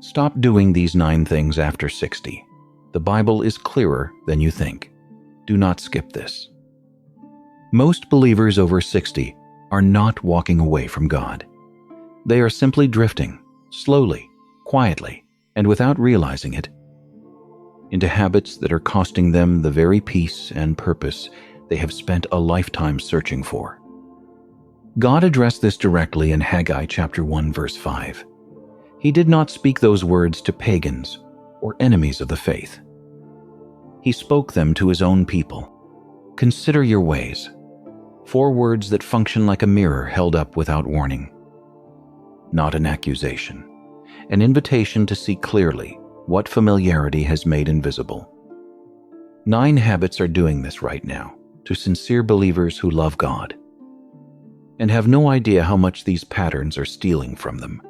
Stop doing these 9 things after 60. The Bible is clearer than you think. Do not skip this. Most believers over 60 are not walking away from God. They are simply drifting, slowly, quietly, and without realizing it, into habits that are costing them the very peace and purpose they have spent a lifetime searching for. God addressed this directly in Haggai chapter 1, verse 5. He did not speak those words to pagans or enemies of the faith. He spoke them to his own people. Consider your ways. 4 words that function like a mirror held up without warning. Not an accusation, an invitation to see clearly what familiarity has made invisible. 9 habits are doing this right now to sincere believers who love God and have no idea how much these patterns are stealing from them.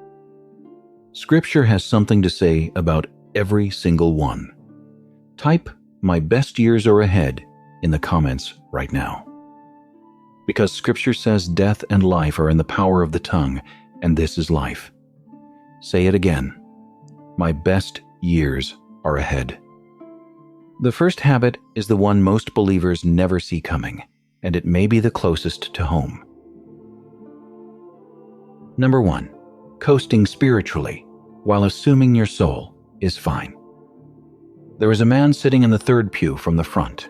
Scripture has something to say about every single one. Type "My best years are ahead" in the comments right now. Because Scripture says death and life are in the power of the tongue, and this is life. Say it again. My best years are ahead. The first habit is the one most believers never see coming, and it may be the closest to home. Number 1. Coasting spiritually while assuming your soul is fine. There is a man sitting in the 3rd pew from the front.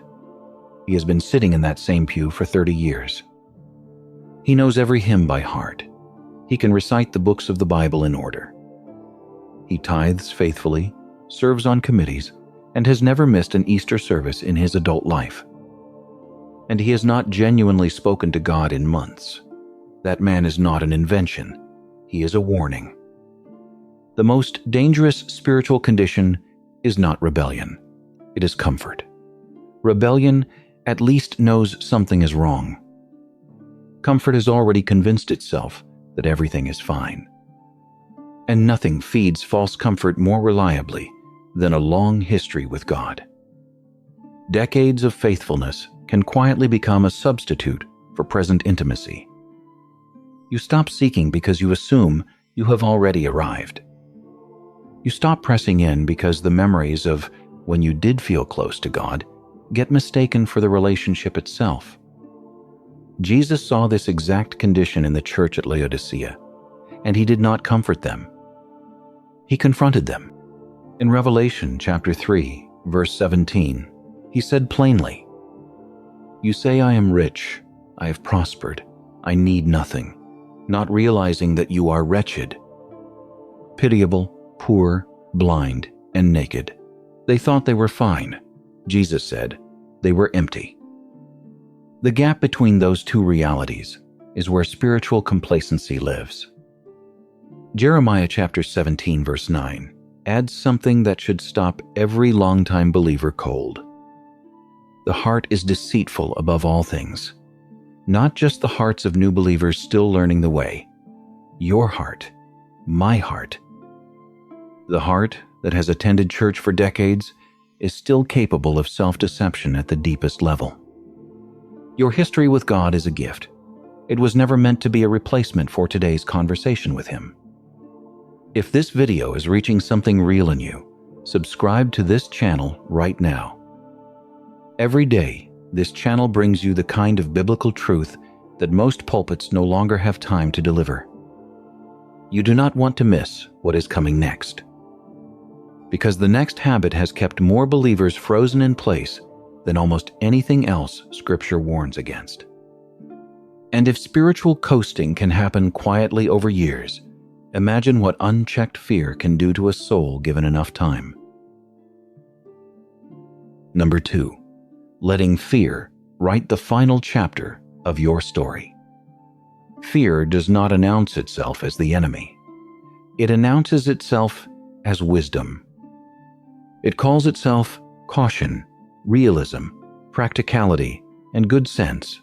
He has been sitting in that same pew for 30 years. He knows every hymn by heart. He can recite the books of the Bible in order. He tithes faithfully, serves on committees, and has never missed an Easter service in his adult life. And he has not genuinely spoken to God in months. That man is not an invention. He is a warning. The most dangerous spiritual condition is not rebellion. It is comfort. Rebellion at least knows something is wrong. Comfort has already convinced itself that everything is fine. And nothing feeds false comfort more reliably than a long history with God. Decades of faithfulness can quietly become a substitute for present intimacy. You stop seeking because you assume you have already arrived. You stop pressing in because the memories of when you did feel close to God get mistaken for the relationship itself. Jesus saw this exact condition in the church at Laodicea, and he did not comfort them. He confronted them. In Revelation chapter 3, verse 17, he said plainly, "You say I am rich, I have prospered, I need nothing, not realizing that you are wretched, pitiable, poor, blind, and naked." They thought they were fine. Jesus said they were empty. The gap between those two realities is where spiritual complacency lives. Jeremiah chapter 17, verse 9 adds something that should stop every longtime believer cold. The heart is deceitful above all things. Not just the hearts of new believers still learning the way. Your heart, my heart. The heart that has attended church for decades is still capable of self-deception at the deepest level. Your history with God is a gift. It was never meant to be a replacement for today's conversation with Him. If this video is reaching something real in you, subscribe to this channel right now. Every day, this channel brings you the kind of biblical truth that most pulpits no longer have time to deliver. You do not want to miss what is coming next. Because the next habit has kept more believers frozen in place than almost anything else Scripture warns against. And if spiritual coasting can happen quietly over years, imagine what unchecked fear can do to a soul given enough time. Number 2, letting fear write the final chapter of your story. Fear does not announce itself as the enemy. It announces itself as wisdom. It calls itself caution, realism, practicality, and good sense.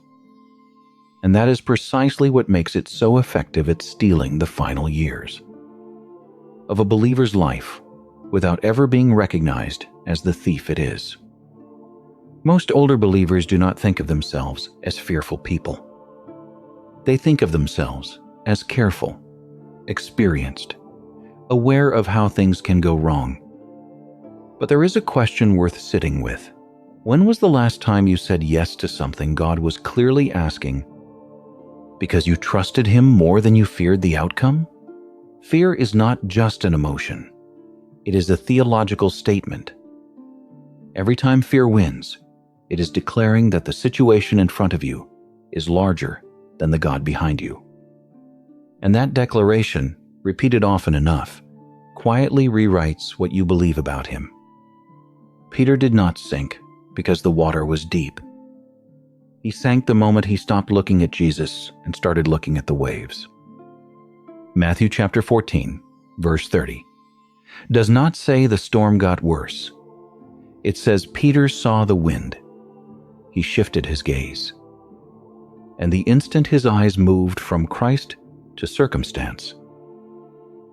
And that is precisely what makes it so effective at stealing the final years of a believer's life without ever being recognized as the thief it is. Most older believers do not think of themselves as fearful people. They think of themselves as careful, experienced, aware of how things can go wrong. But there is a question worth sitting with. When was the last time you said yes to something God was clearly asking because you trusted Him more than you feared the outcome? Fear is not just an emotion. It is a theological statement. Every time fear wins, it is declaring that the situation in front of you is larger than the God behind you. And that declaration, repeated often enough, quietly rewrites what you believe about Him. Peter did not sink because the water was deep. He sank the moment he stopped looking at Jesus and started looking at the waves. Matthew chapter 14, verse 30, does not say the storm got worse. It says Peter saw the wind. He shifted his gaze. And the instant his eyes moved from Christ to circumstance,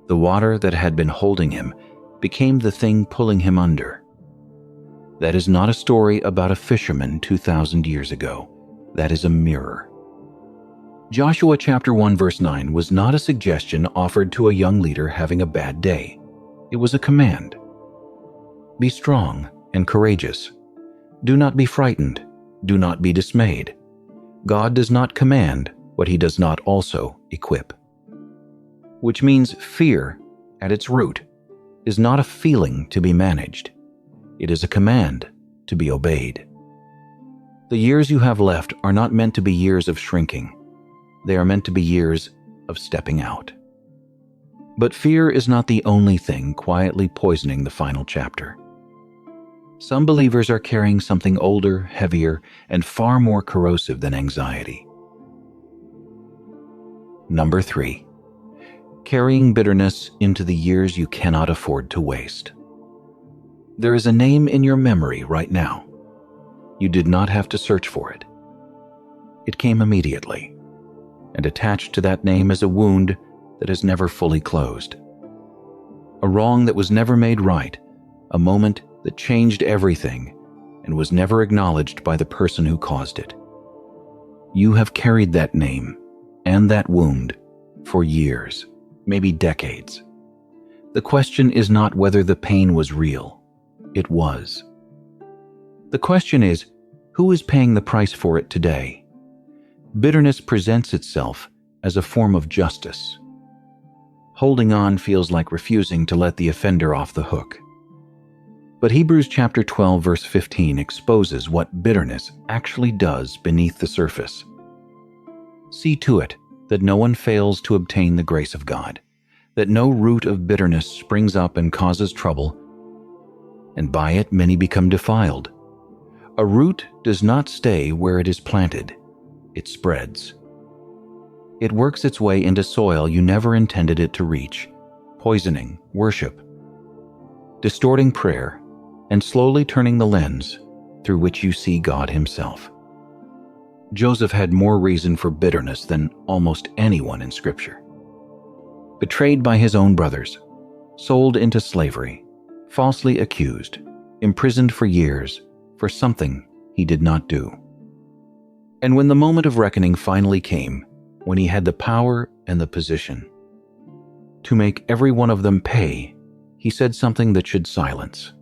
the water that had been holding him became the thing pulling him under. That is not a story about a fisherman 2,000 years ago. That is a mirror. Joshua chapter 1 verse 9 was not a suggestion offered to a young leader having a bad day. It was a command. Be strong and courageous. Do not be frightened. Do not be dismayed. God does not command what He does not also equip. Which means fear, at its root, is not a feeling to be managed. It is a command to be obeyed. The years you have left are not meant to be years of shrinking. They are meant to be years of stepping out. But fear is not the only thing quietly poisoning the final chapter. Some believers are carrying something older, heavier, and far more corrosive than anxiety. Number 3. Carrying bitterness into the years you cannot afford to waste. There is a name in your memory right now. You did not have to search for it. It came immediately, and attached to that name is a wound that is never fully closed. A wrong that was never made right, a moment that changed everything and was never acknowledged by the person who caused it. You have carried that name and that wound for years, maybe decades. The question is not whether the pain was real. It was. The question is, who is paying the price for it today? Bitterness presents itself as a form of justice. Holding on feels like refusing to let the offender off the hook. But Hebrews chapter 12 verse 15 exposes what bitterness actually does beneath the surface. See to it that no one fails to obtain the grace of God, that no root of bitterness springs up and causes trouble, and by it many become defiled. A root does not stay where it is planted. It spreads. It works its way into soil you never intended it to reach, poisoning worship, distorting prayer, and slowly turning the lens through which you see God Himself. Joseph had more reason for bitterness than almost anyone in Scripture. Betrayed by his own brothers, sold into slavery, falsely accused, imprisoned for years for something he did not do. And when the moment of reckoning finally came, when he had the power and the position to make every one of them pay, he said something that should silence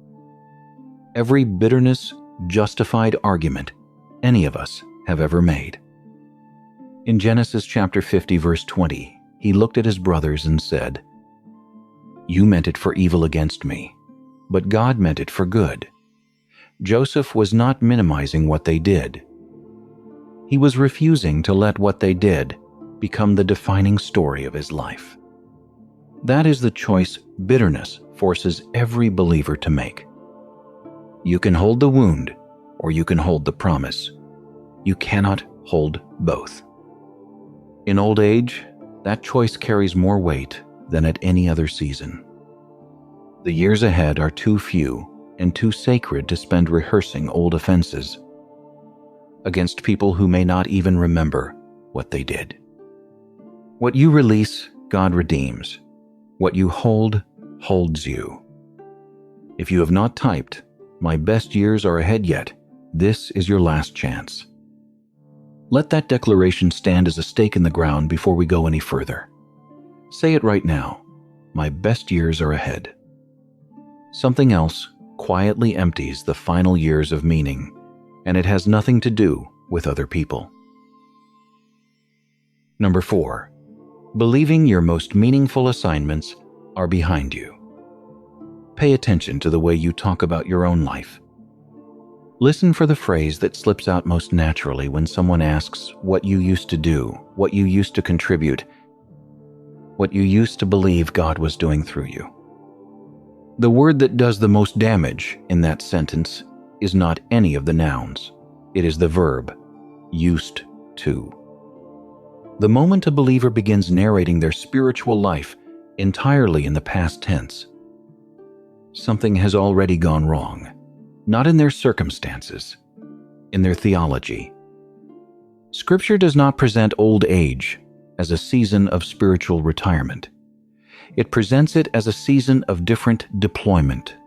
every bitterness-justified argument any of us have ever made. In Genesis chapter 50 verse 20, he looked at his brothers and said, "You meant it for evil against me, but God meant it for good." Joseph was not minimizing what they did. He was refusing to let what they did become the defining story of his life. That is the choice bitterness forces every believer to make. You can hold the wound, or you can hold the promise. You cannot hold both. In old age, that choice carries more weight than at any other season. The years ahead are too few and too sacred to spend rehearsing old offenses against people who may not even remember what they did. What you release, God redeems. What you hold, holds you. If you have not typed, "My best years are ahead yet," this is your last chance. Let that declaration stand as a stake in the ground before we go any further. Say it right now. My best years are ahead. Something else quietly empties the final years of meaning, and it has nothing to do with other people. Number 4. Believing your most meaningful assignments are behind you. Pay attention to the way you talk about your own life. Listen for the phrase that slips out most naturally when someone asks what you used to do, what you used to contribute, what you used to believe God was doing through you. The word that does the most damage in that sentence is not any of the nouns. It is the verb, used to. The moment a believer begins narrating their spiritual life entirely in the past tense, something has already gone wrong. Not in their circumstances, in their theology. Scripture does not present old age as a season of spiritual retirement. It presents it as a season of different deployment.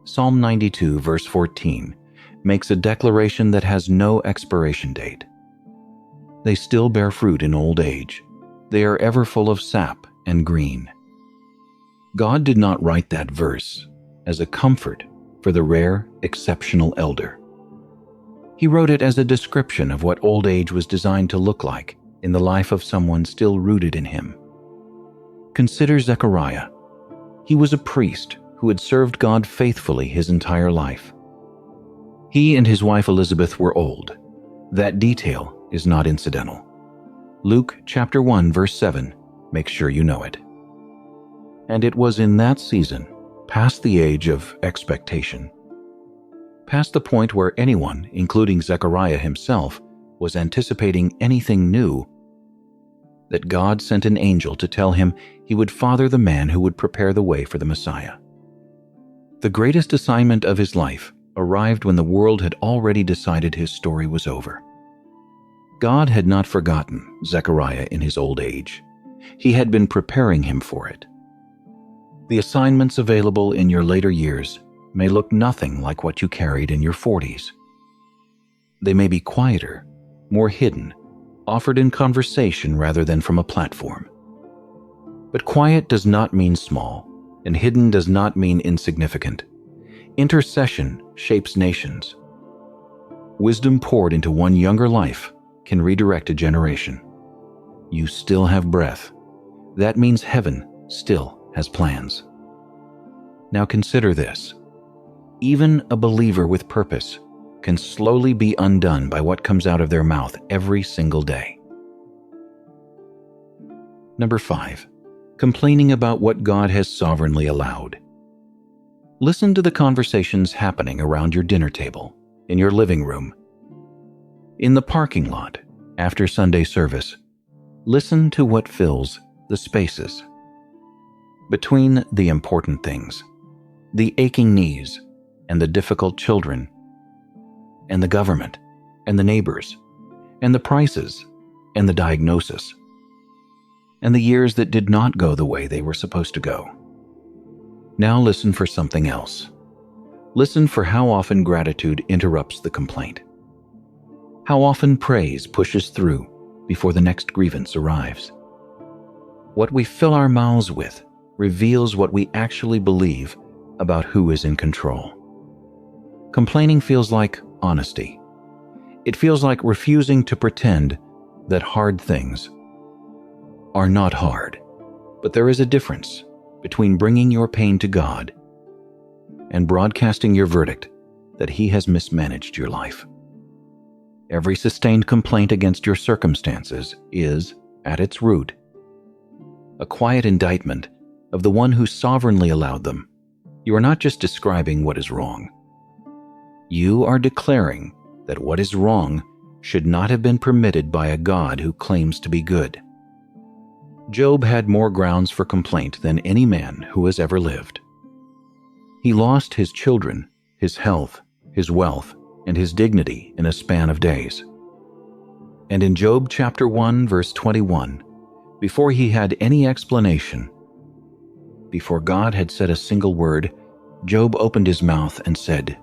Psalm 92, verse 14, makes a declaration that has no expiration date. They still bear fruit in old age. They are ever full of sap and green. God did not write that verse as a comfort for the rare, exceptional elder. He wrote it as a description of what old age was designed to look like in the life of someone still rooted in him. Consider Zechariah. He was a priest who had served God faithfully his entire life. He and his wife Elizabeth were old. That detail is not incidental. Luke chapter 1, verse 7, make sure you know it. And it was in that season, past the age of expectation, past the point where anyone, including Zechariah himself, was anticipating anything new, that God sent an angel to tell him he would father the man who would prepare the way for the Messiah. The greatest assignment of his life arrived when the world had already decided his story was over. God had not forgotten Zechariah in his old age. He had been preparing him for it. The assignments available in your later years may look nothing like what you carried in your 40s. They may be quieter, more hidden, offered in conversation rather than from a platform. But quiet does not mean small, and hidden does not mean insignificant. Intercession shapes nations. Wisdom poured into one younger life can redirect a generation. You still have breath. That means heaven still has plans. Now consider this. Even a believer with purpose can slowly be undone by what comes out of their mouth every single day. Number 5. Complaining about what God has sovereignly allowed. Listen to the conversations happening around your dinner table, in your living room, in the parking lot, after Sunday service. Listen to what fills the spaces between the important things, the aching knees, and the difficult children, and the government, and the neighbors, and the prices, and the diagnosis, and the years that did not go the way they were supposed to go. Now listen for something else. Listen for how often gratitude interrupts the complaint. How often praise pushes through before the next grievance arrives. What we fill our mouths with reveals what we actually believe about who is in control. Complaining feels like honesty. It feels like refusing to pretend that hard things are not hard. But there is a difference between bringing your pain to God and broadcasting your verdict that He has mismanaged your life. Every sustained complaint against your circumstances is, at its root, a quiet indictment of the one who sovereignly allowed them. You are not just describing what is wrong. You are declaring that what is wrong should not have been permitted by a God who claims to be good. Job had more grounds for complaint than any man who has ever lived. He lost his children, his health, his wealth, and his dignity in a span of days. And in Job chapter 1, verse 21, before he had any explanation, before God had said a single word, Job opened his mouth and said,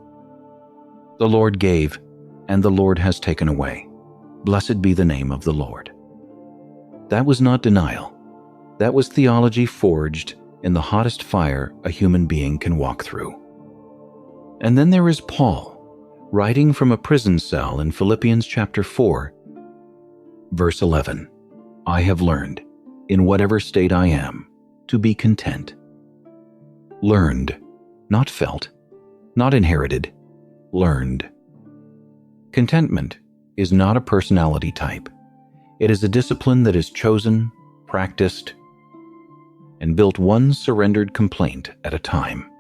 "The Lord gave, and the Lord has taken away. Blessed be the name of the Lord." That was not denial. That was theology forged in the hottest fire a human being can walk through. And then there is Paul, writing from a prison cell in Philippians chapter 4, verse 11. I have learned, in whatever state I am, to be content. Learned, not felt, not inherited, learned. Contentment is not a personality type. It is a discipline that is chosen, practiced, and built one surrendered complaint at a time.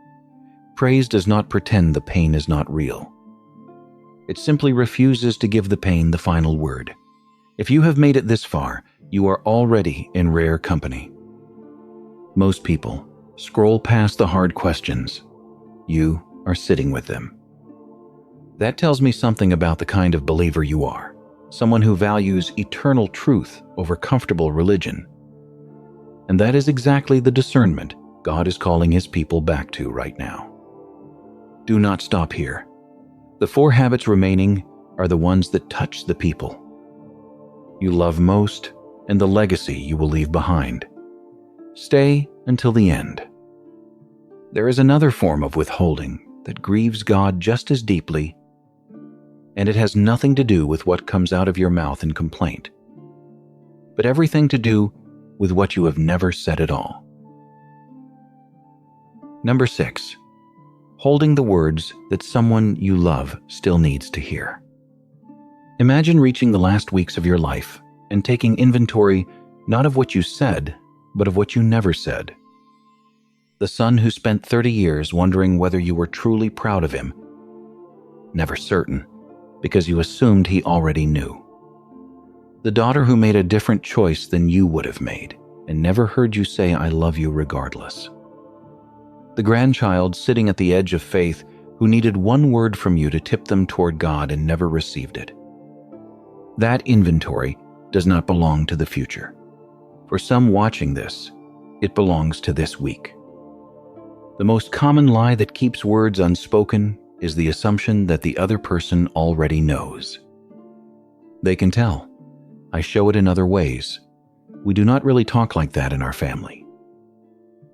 Praise does not pretend the pain is not real. It simply refuses to give the pain the final word. If you have made it this far, you are already in rare company. Most people scroll past the hard questions. You are sitting with them. That tells me something about the kind of believer you are, someone who values eternal truth over comfortable religion. And that is exactly the discernment God is calling His people back to right now. Do not stop here. The 4 habits remaining are the ones that touch the people you love most and the legacy you will leave behind. Stay until the end. There is another form of withholding that grieves God just as deeply, and it has nothing to do with what comes out of your mouth in complaint, but everything to do with what you have never said at all. Number 6. Holding the words that someone you love still needs to hear. Imagine reaching the last weeks of your life and taking inventory not of what you said, but of what you never said. The son who spent 30 years wondering whether you were truly proud of him, never certain, because you assumed he already knew. The daughter who made a different choice than you would have made and never heard you say, I love you regardless. The grandchild sitting at the edge of faith who needed one word from you to tip them toward God and never received it. That inventory does not belong to the future. For some watching this, it belongs to this week. The most common lie that keeps words unspoken is the assumption that the other person already knows. They can tell. I show it in other ways. We do not really talk like that in our family.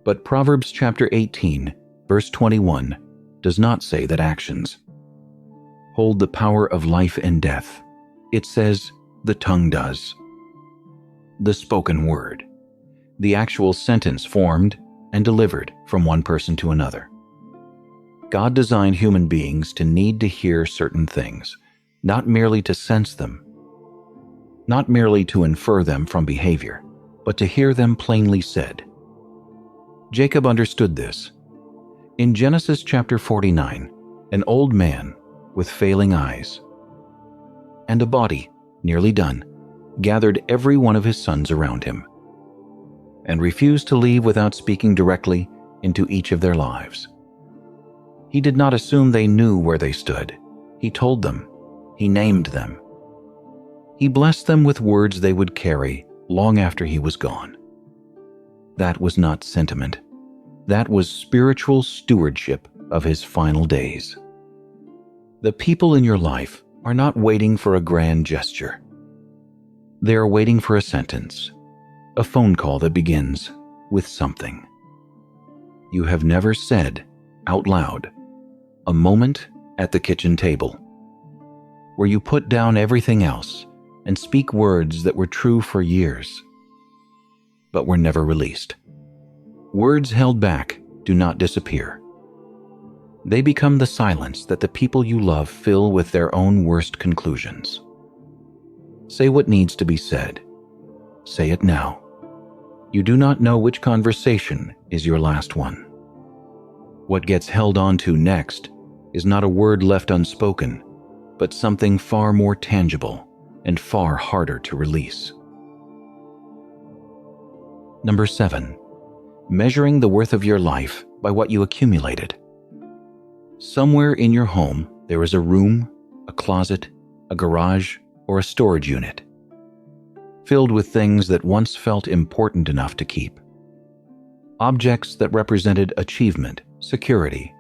But Proverbs chapter 18, verse 21, does not say that actions hold the power of life and death. It says the tongue does. The spoken word, the actual sentence formed and delivered from one person to another. God designed human beings to need to hear certain things, not merely to sense them, not merely to infer them from behavior, but to hear them plainly said. Jacob understood this. In Genesis chapter 49, an old man with failing eyes and a body nearly done gathered every one of his sons around him and refused to leave without speaking directly into each of their lives. He did not assume they knew where they stood. He told them. He named them. He blessed them with words they would carry long after he was gone. That was not sentiment. That was spiritual stewardship of his final days. The people in your life are not waiting for a grand gesture. They are waiting for a sentence, a phone call that begins with something you have never said out loud, a moment at the kitchen table where you put down everything else and speak words that were true for years, but were never released. Words held back do not disappear. They become the silence that the people you love fill with their own worst conclusions. Say what needs to be said. Say it now. You do not know which conversation is your last one. What gets held on to next is not a word left unspoken, but something far more tangible and far harder to release. Number 7. Measuring the worth of your life by what you accumulated. Somewhere in your home, there is a room, a closet, a garage, or a storage unit filled with things that once felt important enough to keep. Objects that represented achievement, security,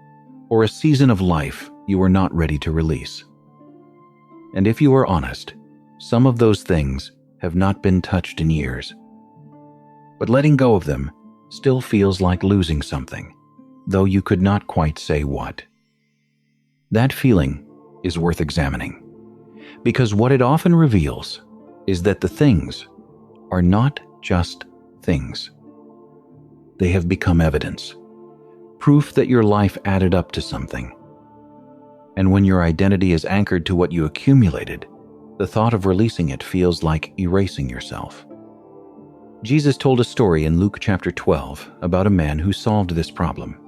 or a season of life you were not ready to release. And if you are honest, some of those things have not been touched in years. but letting go of them still feels like losing something, though you could not quite say what. That feeling is worth examining, because what it often reveals is that the things are not just things. They have become evidence, proof that your life added up to something. And when your identity is anchored to what you accumulated, the thought of releasing it feels like erasing yourself. Jesus told a story in Luke chapter 12 about a man who solved this problem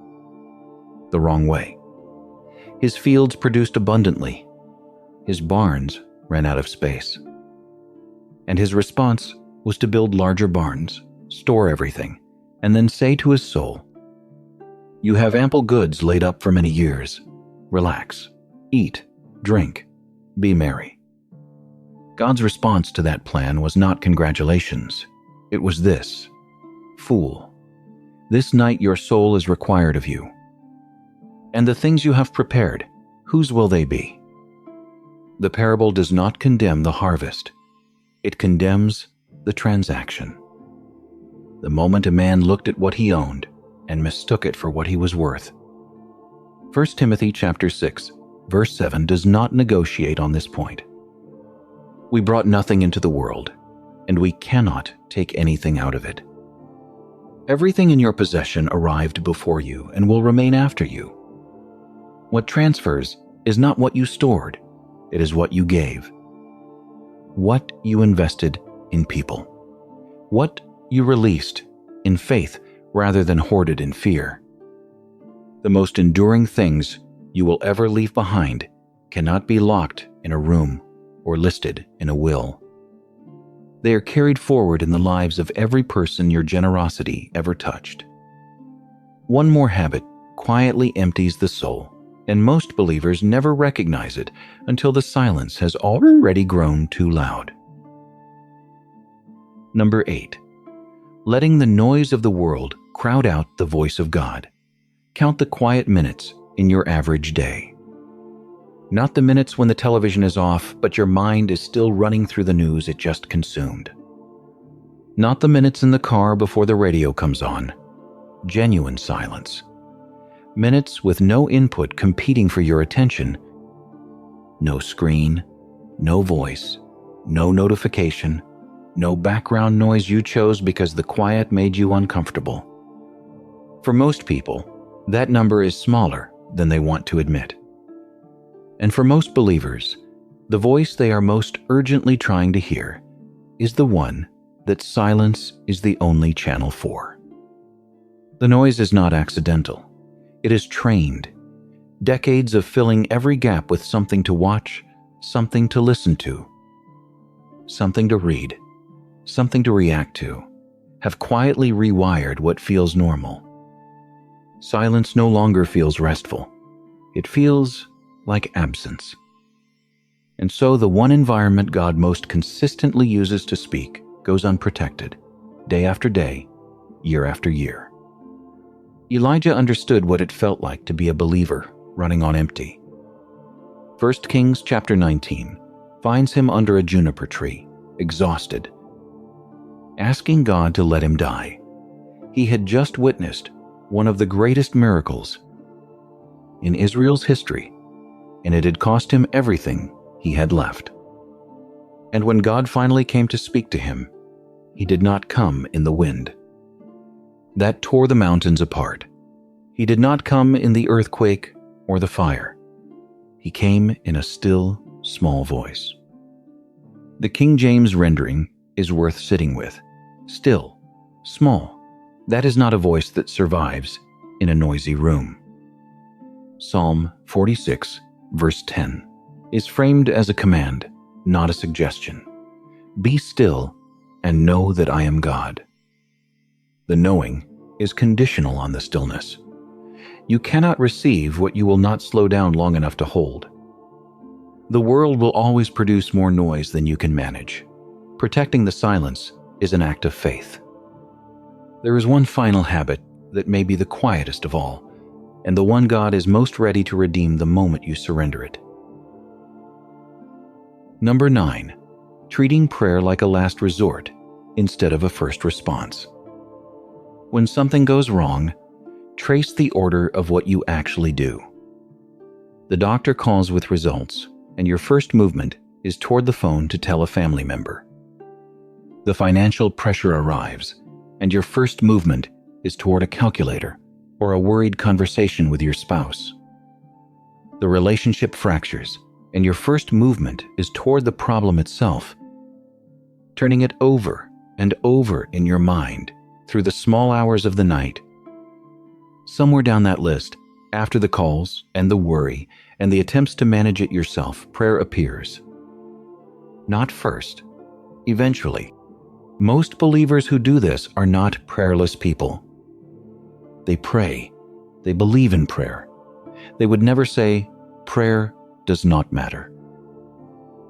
the wrong way. His fields produced abundantly. His barns ran out of space. And his response was to build larger barns, store everything, and then say to his soul, "You have ample goods laid up for many years. Relax, eat, drink, be merry." God's response to that plan was not congratulations. It was this: "Fool, this night your soul is required of you. And the things you have prepared, whose will they be?" The parable does not condemn the harvest. It condemns the transaction. The moment a man looked at what he owned and mistook it for what he was worth. 1 Timothy chapter 6, verse 7 does not negotiate on this point. We brought nothing into the world, and we cannot take anything out of it. Everything in your possession arrived before you and will remain after you. What transfers is not what you stored, it is what you gave. What you invested in people. What you released in faith rather than hoarded in fear. The most enduring things you will ever leave behind cannot be locked in a room or listed in a will. They are carried forward in the lives of every person your generosity ever touched. One more habit quietly empties the soul, and most believers never recognize it until the silence has already grown too loud. Number 8. Letting the noise of the world crowd out the voice of God. Count the quiet minutes in your average day. Not the minutes when the television is off, but your mind is still running through the news it just consumed. Not the minutes in the car before the radio comes on. Genuine silence. Minutes with no input competing for your attention. No screen, no voice, no notification, no background noise you chose because the quiet made you uncomfortable. For most people, that number is smaller than they want to admit. And for most believers, the voice they are most urgently trying to hear is the one that silence is the only channel for. The noise is not accidental. It is trained. Decades of filling every gap with something to watch, something to listen to, something to read, something to react to, have quietly rewired what feels normal. Silence no longer feels restful. It feels like absence. And so the one environment God most consistently uses to speak goes unprotected, day after day, year after year. Elijah understood what it felt like to be a believer running on empty. 1 Kings chapter 19 finds him under a juniper tree, exhausted, asking God to let him die. He had just witnessed one of the greatest miracles in Israel's history, and it had cost him everything he had left. And when God finally came to speak to him, he did not come in the wind that tore the mountains apart. He did not come in the earthquake or the fire. He came in a still, small voice. The King James rendering is worth sitting with. Still, small. That is not a voice that survives in a noisy room. Psalm 46, verse 10, is framed as a command, not a suggestion. Be still and know that I am God. The knowing is conditional on the stillness. You cannot receive what you will not slow down long enough to hold. The world will always produce more noise than you can manage. Protecting the silence is an act of faith. There is one final habit that may be the quietest of all, and the one God is most ready to redeem the moment you surrender it. Number 9. Treating prayer like a last resort instead of a first response. When something goes wrong, trace the order of what you actually do. The doctor calls with results, and your first movement is toward the phone to tell a family member. The financial pressure arrives, and your first movement is toward a calculator or a worried conversation with your spouse. The relationship fractures, and your first movement is toward the problem itself, turning it over and over in your mind through the small hours of the night. Somewhere down that list, after the calls and the worry and the attempts to manage it yourself, prayer appears. Not first, eventually. Most believers who do this are not prayerless people. They pray. They believe in prayer. They would never say, prayer does not matter.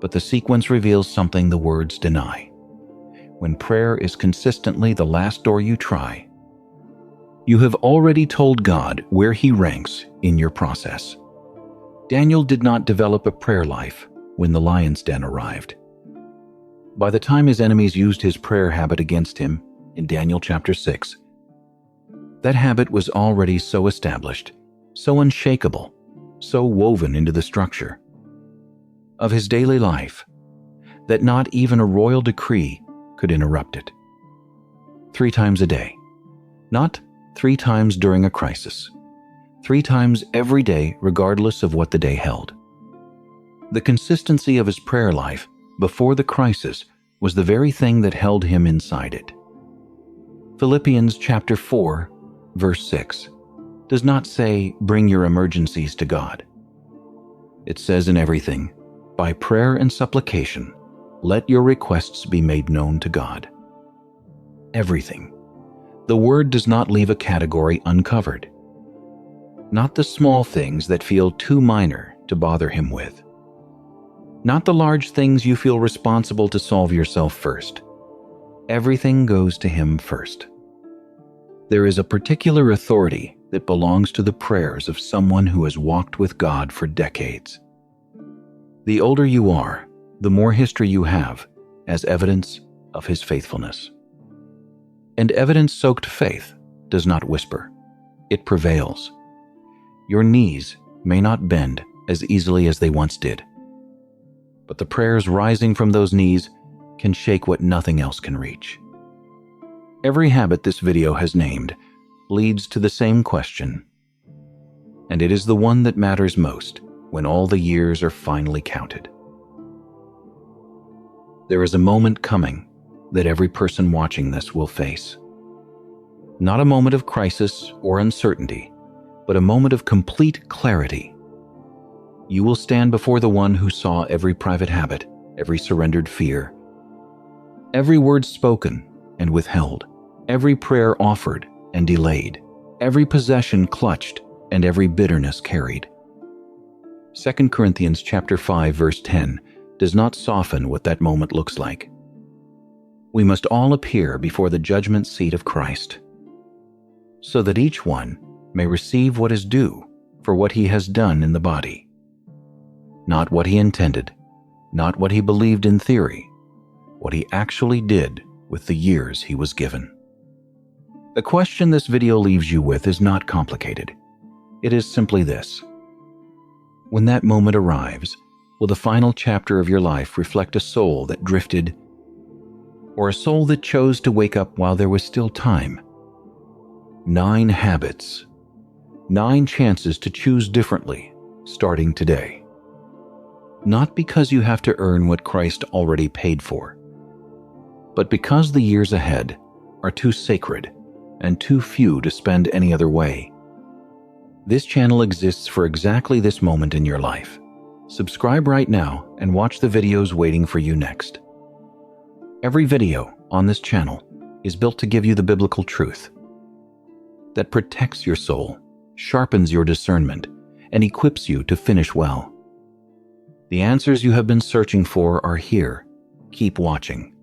But the sequence reveals something the words deny. When prayer is consistently the last door you try, you have already told God where He ranks in your process. Daniel did not develop a prayer life when the lion's den arrived. By the time his enemies used his prayer habit against him in Daniel chapter 6, that habit was already so established, so unshakable, so woven into the structure of his daily life that not even a royal decree could interrupt it. 3 times a day, not 3 times during a crisis, 3 times every day regardless of what the day held. The consistency of his prayer life before the crisis was the very thing that held him inside it. Philippians chapter 4, verse 6 does not say, bring your emergencies to God. It says in everything, by prayer and supplication, let your requests be made known to God. Everything. The word does not leave a category uncovered. Not the small things that feel too minor to bother Him with. Not the large things you feel responsible to solve yourself first. Everything goes to Him first. There is a particular authority that belongs to the prayers of someone who has walked with God for decades. The older you are, the more history you have as evidence of His faithfulness. And evidence-soaked faith does not whisper. It prevails. Your knees may not bend as easily as they once did, but the prayers rising from those knees can shake what nothing else can reach. Every habit this video has named leads to the same question, and it is the one that matters most when all the years are finally counted. There is a moment coming that every person watching this will face. Not a moment of crisis or uncertainty, but a moment of complete clarity. You will stand before the one who saw every private habit, every surrendered fear, every word spoken and withheld, every prayer offered and delayed, every possession clutched and every bitterness carried. 2 Corinthians chapter 5 verse 10 does not soften what that moment looks like. We must all appear before the judgment seat of Christ, so that each one may receive what is due for what he has done in the body. Not what he intended, not what he believed in theory, what he actually did with the years he was given. The question this video leaves you with is not complicated. It is simply this. When that moment arrives, will the final chapter of your life reflect a soul that drifted, or a soul that chose to wake up while there was still time? 9 habits, 9 chances to choose differently, starting today. Not because you have to earn what Christ already paid for, but because the years ahead are too sacred and too few to spend any other way. This channel exists for exactly this moment in your life. Subscribe right now and watch the videos waiting for you next. Every video on this channel is built to give you the biblical truth that protects your soul, sharpens your discernment, and equips you to finish well. The answers you have been searching for are here. Keep watching.